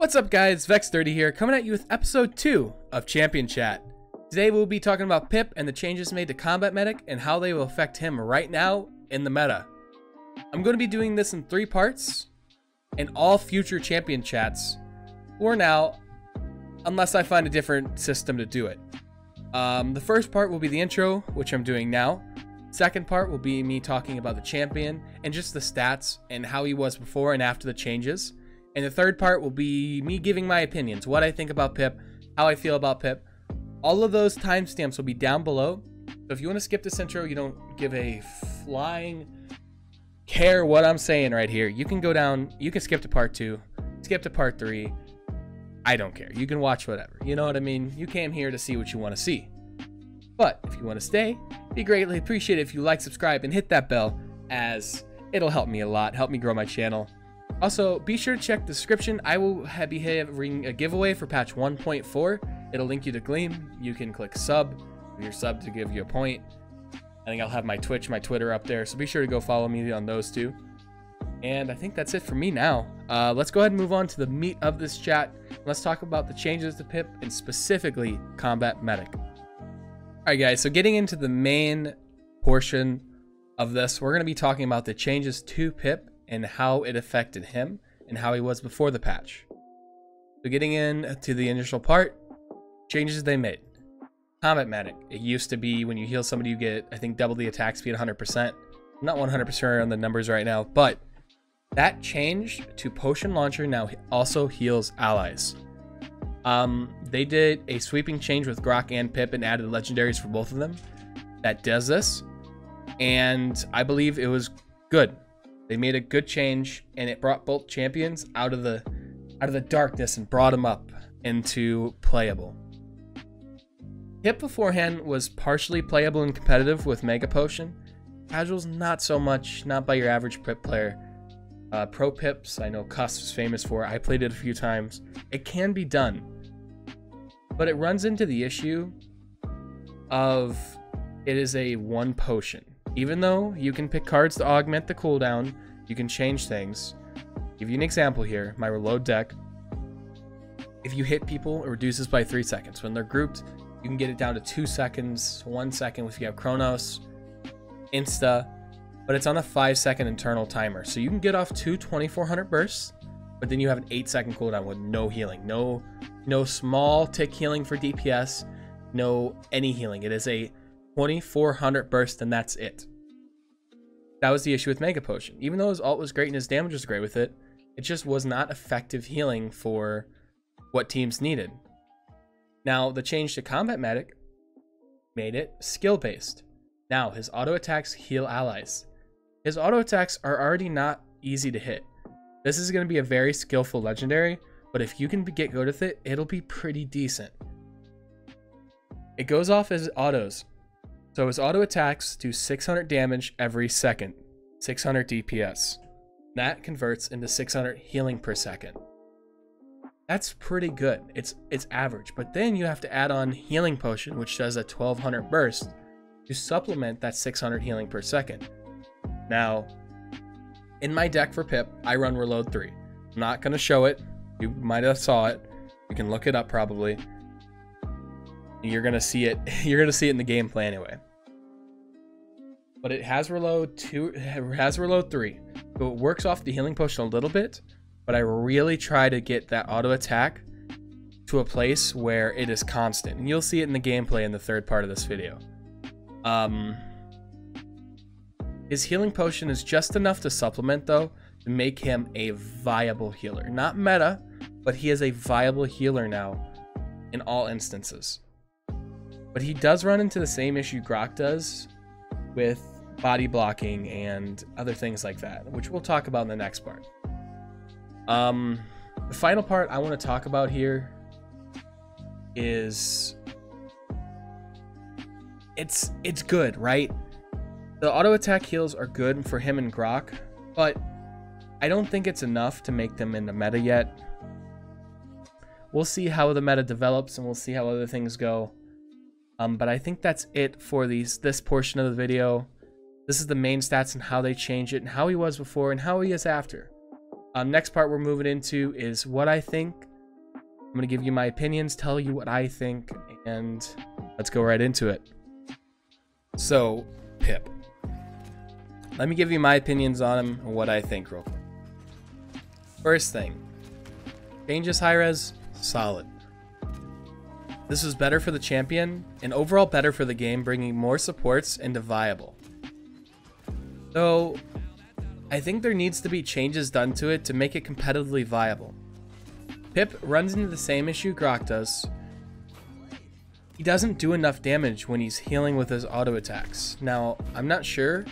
What's up guys, Vex30 here, coming at you with episode 2 of Champion Chat. Today we'll be talking about Pip and the changes made to Combat Medic and how they will affect him right now in the meta. I'm going to be doing this in 3 parts, and all future Champion Chats for now, unless I find a different system to do it. The first part will be the intro, which I'm doing now. Second part will be me talking about the champion and just the stats and how he was before and after the changes. And the third part will be me giving my opinions, what I think about Pip, how I feel about Pip. All of those timestamps will be down below. So if you want to skip this intro, you don't give a flying care what I'm saying right here. You can go down, you can skip to part 2, skip to part 3. I don't care. You can watch whatever. You know what I mean? You came here to see what you want to see. But if you want to stay, it'd be greatly appreciated if you like, subscribe, and hit that bell, as it'll help me a lot, help me grow my channel. Also, be sure to check the description. I will be having a giveaway for patch 1.4. It'll link you to Gleam. You can click sub, your sub to give you a point. I think I'll have my Twitch, my Twitter up there, so be sure to go follow me on those two. And I think that's it for me now. Let's go ahead and move on to the meat of this chat. Let's talk about the changes to Pip and specifically Combat Medic. Alright guys, so getting into the main portion of this, we're going to be talking about the changes to Pip and how it affected him and how he was before the patch. So getting into the initial part, changes they made. Combat Medic. It used to be when you heal somebody you get, I think, double the attack speed 100%. I'm not 100% on the numbers right now, but that changed to Potion Launcher now also heals allies. They did a sweeping change with Grok and Pip and added legendaries for both of them that does this, and I believe it was good. They made a good change, and it brought both champions out of the darkness and brought them up into playable. Pip beforehand was partially playable and competitive with Mega Potion. Casuals, not so much, not by your average Pip player. Pro Pips, I know Cuss is famous for. I played it a few times. It can be done, but it runs into the issue of it is a one potion. Even though you can pick cards to augment the cooldown, you can change things. Give you an example here, my reload deck. If you hit people, it reduces by 3 seconds. When they're grouped, you can get it down to 2 seconds, 1 second if you have Chronos, Insta, but it's on a 5-second internal timer. So you can get off 2 2400 bursts, but then you have an 8-second cooldown with no healing. No small tick healing for DPS, no any healing. It is a 2400 burst and that's it. That was the issue with Mega Potion. Even though his ult was great and his damage was great with it, it just was not effective healing for what teams needed. Now, the change to Combat Medic made it skill based. Now, his auto attacks heal allies. His auto attacks are already not easy to hit. This is going to be a very skillful legendary, but if you can get good with it, it'll be pretty decent. It goes off as autos. So his auto attacks do 600 damage every second, 600 DPS. That converts into 600 healing per second. That's pretty good. It's average, but then you have to add on Healing Potion, which does a 1200 burst to supplement that 600 healing per second. Now, in my deck for Pip, I run Reload 3. I'm not going to show it. You might have saw it. You can look it up probably. You're gonna see it. You're gonna see it in the gameplay anyway. But it has Reload 2. It has Reload 3. So it works off the Healing Potion a little bit. But I really try to get that auto attack to a place where it is constant. And you'll see it in the gameplay in the third part of this video. His Healing Potion is just enough to supplement though to make him a viable healer. Not meta, but he is a viable healer now in all instances. But he does run into the same issue Grok does with body blocking and other things like that, which we'll talk about in the next part. The final part I want to talk about here is it's good, right? The auto attack heals are good for him and Grok, but I don't think it's enough to make them in the meta yet. We'll see how the meta develops and we'll see how other things go. But I think that's it for this portion of the video. This is the main stats and how they change it and how he was before and how he is after. Next part we're moving into is what I think I'm gonna give you my opinions, tell you what I think, and let's go right into it. So, Pip. Let me give you my opinions on him and what I think real quick. First thing, changes high res, solid. This was better for the champion and overall better for the game, bringing more supports into viable. Though, I think there needs to be changes done to it to make it competitively viable. Pip runs into the same issue Grok does. He doesn't do enough damage when he's healing with his auto attacks. Now, I'm not sure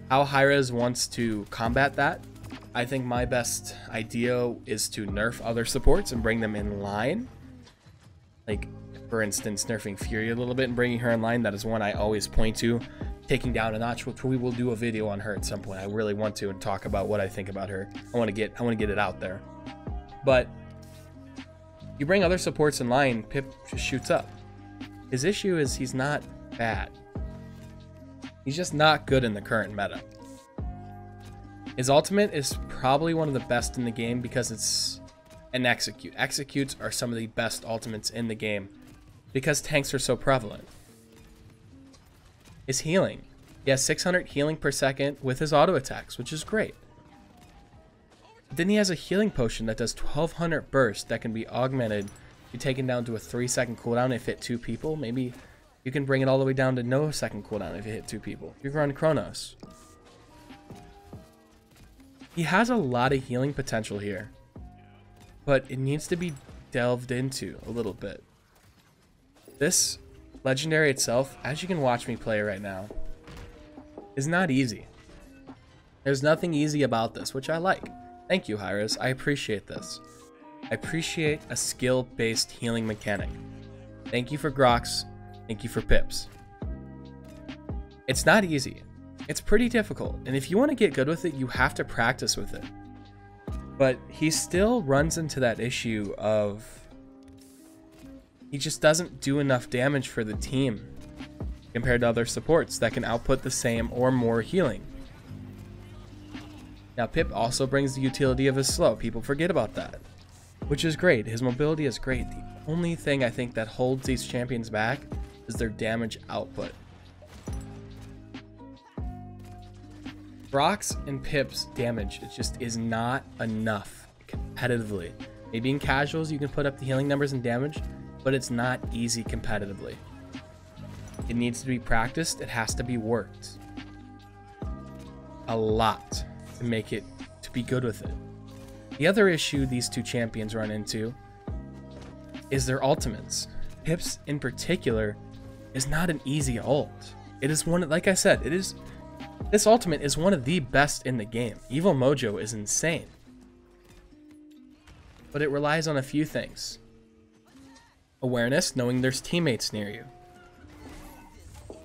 how Hi-Rez wants to combat that. I think my best idea is to nerf other supports and bring them in line. Like, for instance, nerfing Fury a little bit and bringing her in line. That is one I always point to. Taking down a notch, which we will do a video on her at some point. I really want to and talk about what I think about her. I want to get it out there. But you bring other supports in line, Pip just shoots up. His issue is he's not bad. He's just not good in the current meta. His ultimate is probably one of the best in the game because it's an execute. Executes are some of the best ultimates in the game because tanks are so prevalent. His healing. He has 600 healing per second with his auto attacks, which is great. Then he has a healing potion that does 1200 burst that can be augmented. Be taken down to a 3-second cooldown if hit 2 people. Maybe you can bring it all the way down to no second cooldown if you hit 2 people. You can run Chronos. He has a lot of healing potential here, but it needs to be delved into a little bit. This legendary itself, as you can watch me play right now, is not easy. There's nothing easy about this, which I like. Thank you, Hi-Rez. I appreciate this. I appreciate a skill-based healing mechanic. Thank you for Grox. Thank you for Pips. It's not easy. It's pretty difficult, and if you want to get good with it, you have to practice with it. But he still runs into that issue of he just doesn't do enough damage for the team compared to other supports that can output the same or more healing. Now, Pip also brings the utility of his slow. People forget about that, which is great. His mobility is great. The only thing I think that holds these champions back is their damage output. Brock's and Pip's damage, it just is not enough competitively. Maybe in casuals you can put up the healing numbers and damage, but it's not easy competitively. It needs to be practiced. It has to be worked a lot to make it to be good with it. The other issue these two champions run into is their ultimates. Pip's in particular is not an easy ult. It is one, like I said, this ultimate is one of the best in the game. Evil Mojo is insane. But it relies on a few things. Awareness, knowing there's teammates near you.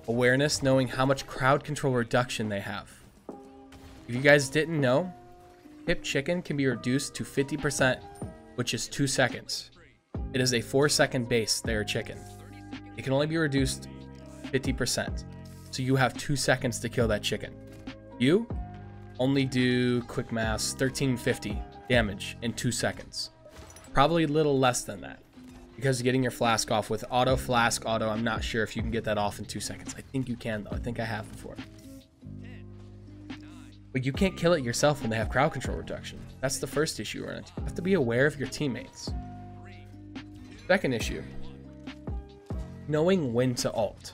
Awareness, knowing how much crowd control reduction they have. If you guys didn't know, Pip Chicken can be reduced to 50%, which is 2 seconds. It is a 4-second base, their chicken. It can only be reduced 50%. So you have 2 seconds to kill that chicken. You only do quick mass 1350 damage in 2 seconds. Probably a little less than that. Because getting your flask off with auto, flask, auto, I'm not sure if you can get that off in 2 seconds. I think you can though. I think I have before. But you can't kill it yourself when they have crowd control reduction. That's the first issue you run into. You have to be aware of your teammates. Second issue. Knowing when to ult.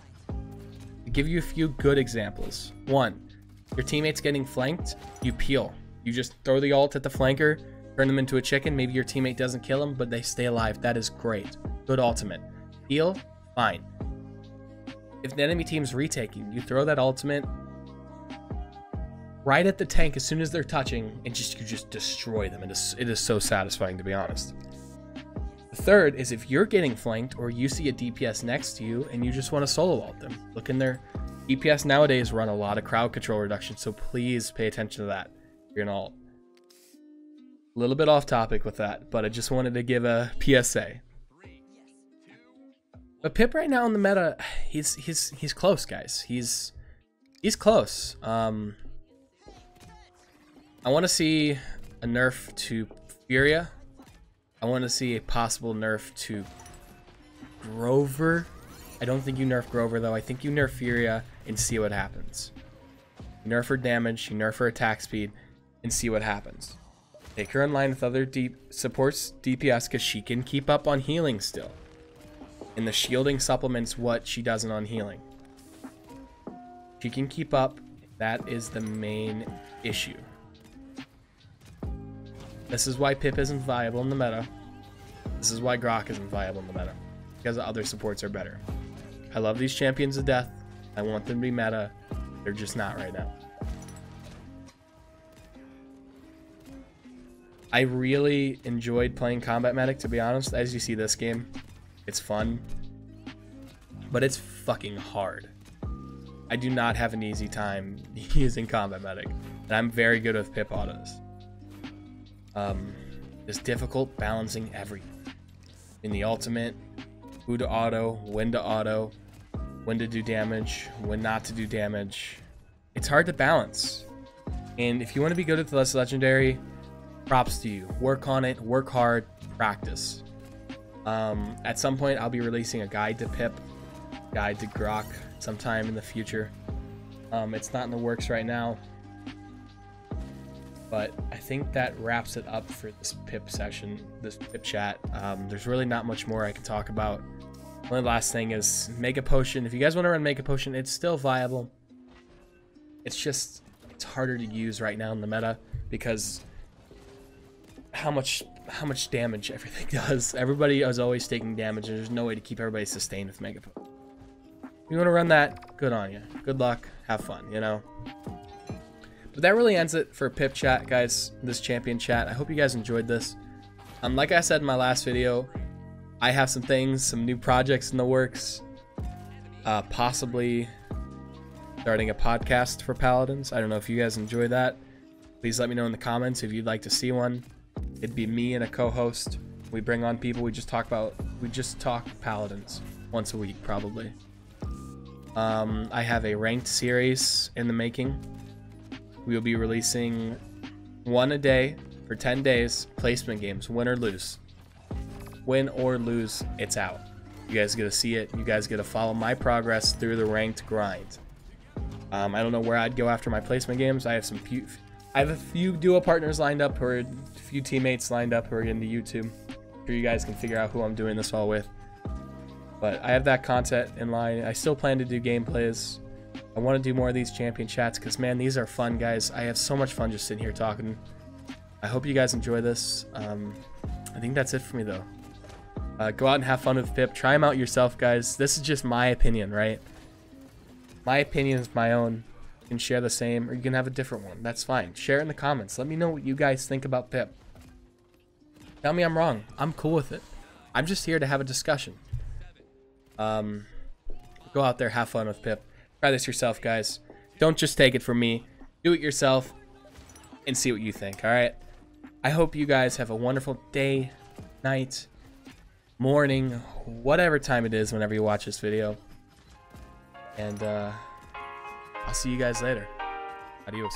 To give you a few good examples. 1. Your teammate's getting flanked, you peel. You just throw the ult at the flanker, turn them into a chicken. Maybe your teammate doesn't kill them, but they stay alive. That is great. Good ultimate. Peel, fine. If the enemy team's retaking, you throw that ultimate right at the tank as soon as they're touching, and you just destroy them. It is so satisfying, to be honest. The third is if you're getting flanked or you see a DPS next to you and you just want to solo ult them. Look in there. DPS nowadays run a lot of crowd control reduction, so please pay attention to that. You're gonna ult. A little bit off topic with that, but I just wanted to give a PSA. But Pip right now in the meta, he's close, guys. He's close. I want to see a nerf to Furia. I want to see a possible nerf to Grover. I don't think you nerf Grover though. I think you nerf Furia and see what happens. You nerf her damage, you nerf her attack speed, and see what happens. Take her in line with other supports DPS because she can keep up on healing still. And the shielding supplements what she doesn't on healing. She can keep up. That is the main issue. This is why Pip isn't viable in the meta. This is why Grok isn't viable in the meta. Because the other supports are better. I love these champions to death. I want them to be meta. They're just not right now. I really enjoyed playing Combat Medic, to be honest. As you see this game, it's fun. But it's fucking hard. I do not have an easy time using Combat Medic. And I'm very good with Pip autos. It's difficult balancing everything. In the ultimate, who to auto, when to do damage, when not to do damage. It's hard to balance. And if you want to be good at the less legendary, props to you. Work on it, work hard, practice. At some point, I'll be releasing a guide to Pip, guide to Grok sometime in the future. It's not in the works right now. But I think that wraps it up for this Pip session, this Pip chat. There's really not much more I can talk about. Only last thing is Mega Potion. If you guys want to run Mega Potion, it's still viable. It's just, it's harder to use right now in the meta because how much damage everything does. Everybody is always taking damage and there's no way to keep everybody sustained with Mega Potion. If you want to run that, good on you. Good luck. Have fun, you know? But that really ends it for Pip chat, guys. This champion chat. I hope you guys enjoyed this. Like I said in my last video, I have some things, some new projects in the works. Possibly starting a podcast for Paladins. I don't know if you guys enjoy that. Please let me know in the comments if you'd like to see one. It'd be me and a co-host. We bring on people. We just talk Paladins once a week, probably. I have a ranked series in the making. We will be releasing one a day for 10 days. Placement games, win or lose. Win or lose, it's out. You guys get to see it. You guys get to follow my progress through the ranked grind. I don't know where I'd go after my placement games. I have a few duo partners lined up, or a few teammates lined up who are getting to YouTube. I'm sure you guys can figure out who I'm doing this all with. But I have that content in line. I still plan to do gameplays. I want to do more of these champion chats because, man, these are fun, guys. I have so much fun just sitting here talking. I hope you guys enjoy this. I think that's it for me, though. Go out and have fun with Pip. Try him out yourself, guys. This is just my opinion, right? My opinion is my own. You can share the same, or you can have a different one. That's fine. Share it in the comments. Let me know what you guys think about Pip. Tell me I'm wrong. I'm cool with it. I'm just here to have a discussion. Go out there, have fun with Pip. Try this yourself, guys. Don't just take it from me. Do it yourself and see what you think, all right? I hope you guys have a wonderful day, night, morning, whatever time it is whenever you watch this video. And I'll see you guys later. Adios.